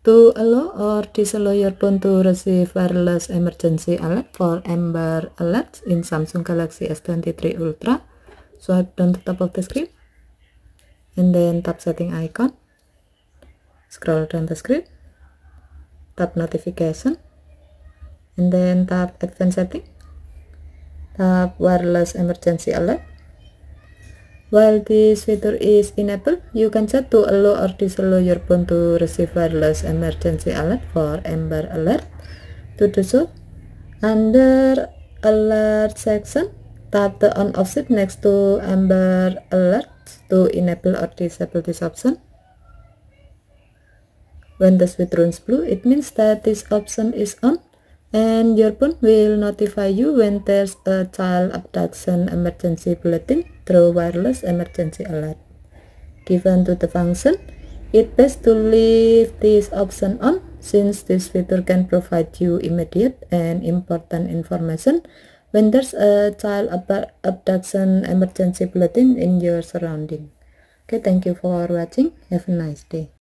To allow or disallow your phone to receive wireless emergency alert for Amber Alerts in Samsung Galaxy S23 Ultra, swipe down to top of the screen and then tap setting icon, scroll down the screen, tap notification, and then tap advanced setting, tap wireless emergency alert. While this feature is enabled, you can set to allow or disallow your phone to receive wireless emergency alert for Amber Alert. To do so, under Alert section, tap the on off switch next to Amber Alert to enable or disable this option. When the switch turns blue, it means that this option is on, and your phone will notify you when there's a child abduction emergency bulletin through wireless emergency alert. Given to the function, it's best to leave this option on since this feature can provide you immediate and important information when there's a child abduction emergency bulletin in your surrounding. Okay, thank you for watching. Have a nice day.